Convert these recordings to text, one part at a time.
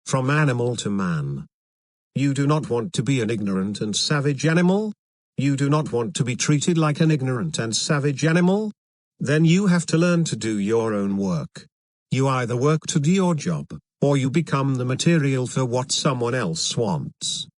from animal to man. You do not want to be an ignorant and savage animal? You do not want to be treated like an ignorant and savage animal? Then you have to learn to do your own work. You either work to do your job, or you become the material for what someone else wants.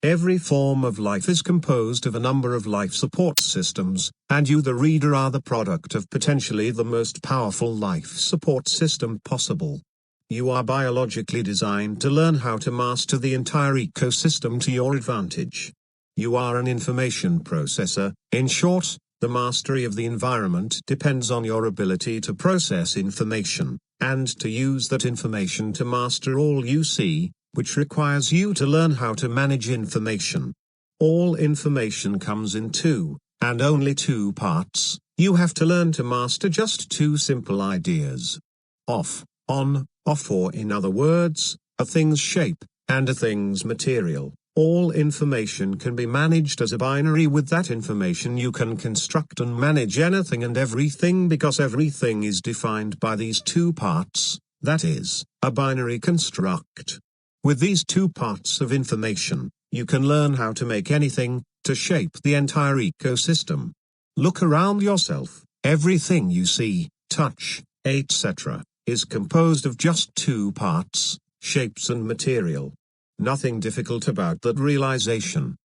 Every form of life is composed of a number of life support systems, and you, the reader, are the product of potentially the most powerful life support system possible. You are biologically designed to learn how to master the entire ecosystem to your advantage. You are an information processor. In short, the mastery of the environment depends on your ability to process information, and to use that information to master all you see, which requires you to learn how to manage information. All information comes in two, and only two parts. You have to learn to master just two simple ideas. Off, on, off, or in other words, a thing's shape, and a thing's material. All information can be managed as a binary. With that information you can construct and manage anything and everything, because everything is defined by these two parts, that is, a binary construct. With these two parts of information, you can learn how to make anything, to shape the entire ecosystem. Look around yourself. Everything you see, touch, etc., is composed of just two parts, shapes and material. Nothing difficult about that realization.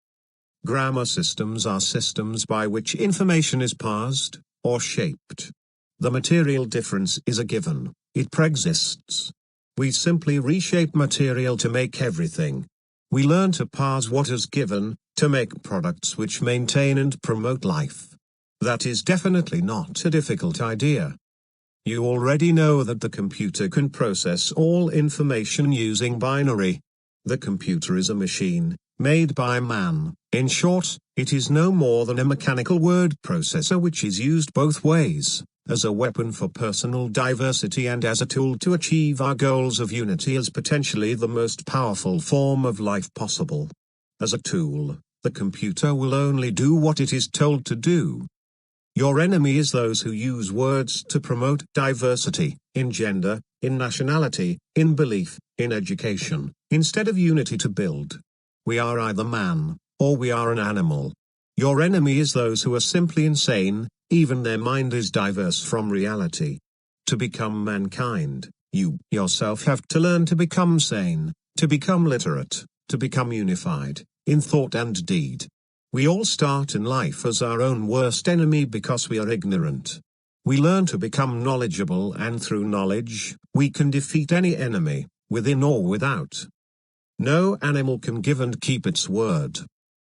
Grammar systems are systems by which information is parsed, or shaped. The material difference is a given, it preexists. We simply reshape material to make everything. We learn to parse what is given, to make products which maintain and promote life. That is definitely not a difficult idea. You already know that the computer can process all information using binary. The computer is a machine, made by man. In short, it is no more than a mechanical word processor which is used both ways, as a weapon for personal diversity and as a tool to achieve our goals of unity as potentially the most powerful form of life possible. As a tool, the computer will only do what it is told to do. Your enemy is those who use words to promote diversity, in gender, in nationality, in belief, in education, instead of unity to build. We are either man, or we are an animal. Your enemy is those who are simply insane, even their mind is diverse from reality. To become mankind, you yourself have to learn to become sane, to become literate, to become unified, in thought and deed. We all start in life as our own worst enemy because we are ignorant. We learn to become knowledgeable, and through knowledge, we can defeat any enemy, within or without. No animal can give and keep its word.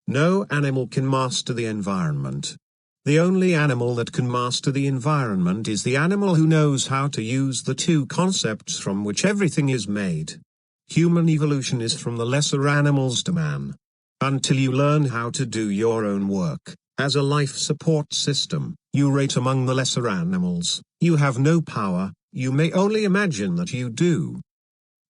No animal can master the environment. The only animal that can master the environment is the animal who knows how to use the two concepts from which everything is made. Human evolution is from the lesser animals to man. Until you learn how to do your own work, as a life support system, you rate among the lesser animals. You have no power, you may only imagine that you do.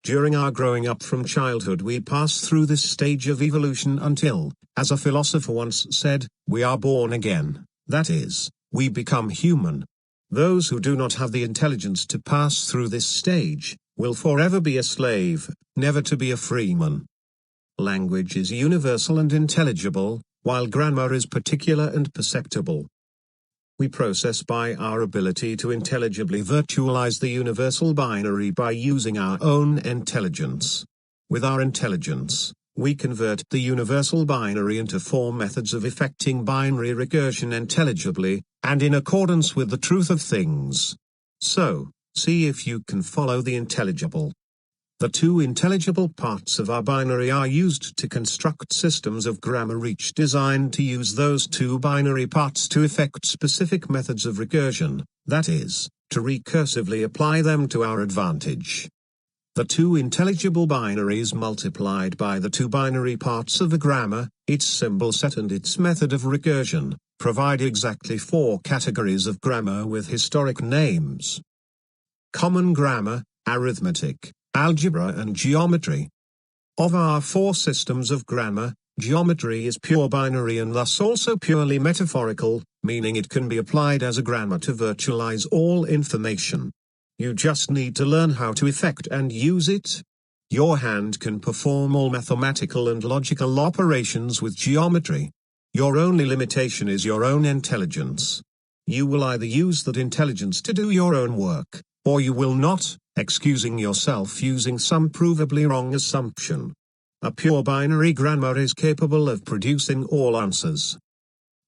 During our growing up from childhood we pass through this stage of evolution until, as a philosopher once said, we are born again, that is, we become human. Those who do not have the intelligence to pass through this stage, will forever be a slave, never to be a freeman. Language is universal and intelligible, while grammar is particular and perceptible. We process by our ability to intelligibly virtualize the universal binary by using our own intelligence. With our intelligence, we convert the universal binary into 4 methods of effecting binary recursion intelligibly, and in accordance with the truth of things. So, see if you can follow the intelligible. The 2 intelligible parts of our binary are used to construct systems of grammar, each designed to use those 2 binary parts to effect specific methods of recursion, that is, to recursively apply them to our advantage. The 2 intelligible binaries multiplied by the 2 binary parts of a grammar, its symbol set and its method of recursion, provide exactly 4 categories of grammar with historic names. Common grammar, arithmetic, algebra and geometry. Of our 4 systems of grammar, geometry is pure binary and thus also purely metaphorical, meaning it can be applied as a grammar to virtualize all information. You just need to learn how to effect and use it. Your hand can perform all mathematical and logical operations with geometry. Your only limitation is your own intelligence. You will either use that intelligence to do your own work, or you will not, excusing yourself using some provably wrong assumption. A pure binary grammar is capable of producing all answers.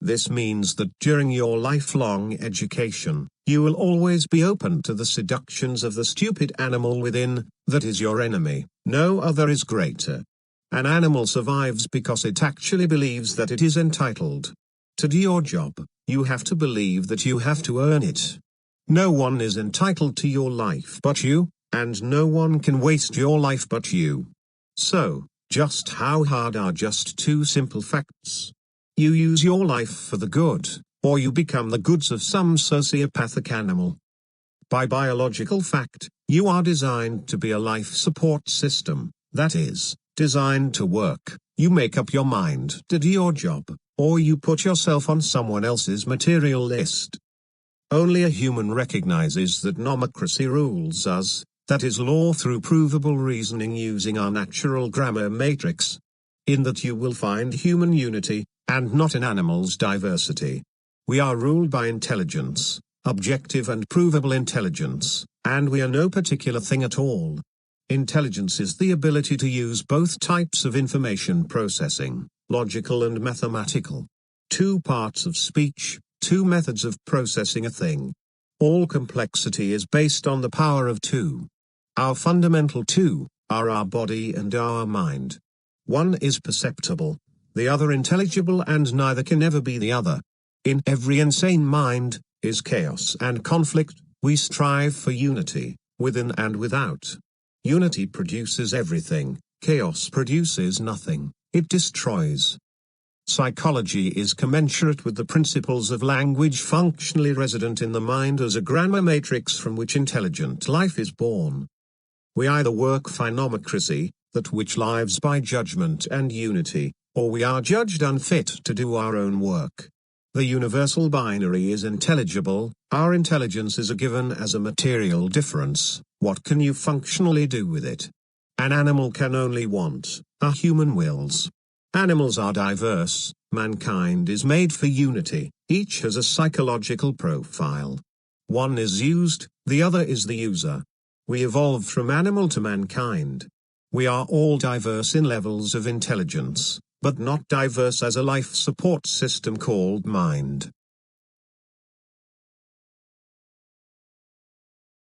This means that during your lifelong education, you will always be open to the seductions of the stupid animal within, that is your enemy. No other is greater. An animal survives because it actually believes that it is entitled. To do your job, you have to believe that you have to earn it. No one is entitled to your life but you, and no one can waste your life but you. So, just how hard are just two simple facts? You use your life for the good, or you become the goods of some sociopathic animal. By biological fact, you are designed to be a life support system, that is, designed to work. You make up your mind to do your job, or you put yourself on someone else's material list. Only a human recognizes that nomocracy rules us, that is law through provable reasoning using our natural grammar matrix. In that you will find human unity, and not in animals' diversity. We are ruled by intelligence, objective and provable intelligence, and we are no particular thing at all. Intelligence is the ability to use both types of information processing, logical and mathematical. Two parts of speech, two methods of processing a thing. All complexity is based on the power of two. Our fundamental two are our body and our mind. One is perceptible, the other intelligible, and neither can ever be the other. In every insane mind is chaos and conflict. We strive for unity, within and without. Unity produces everything, chaos produces nothing, it destroys. Psychology is commensurate with the principles of language functionally resident in the mind as a grammar matrix from which intelligent life is born. We either work for nomocracy, that which lives by judgment and unity, or we are judged unfit to do our own work. The universal binary is intelligible, our intelligence is a given as a material difference. What can you functionally do with it? An animal can only want, a human wills. Animals are diverse, mankind is made for unity, each has a psychological profile. One is used, the other is the user. We evolved from animal to mankind. We are all diverse in levels of intelligence, but not diverse as a life support system called mind.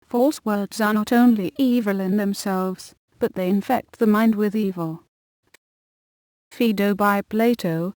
False words are not only evil in themselves, but they infect the mind with evil. Phaedo by Plato,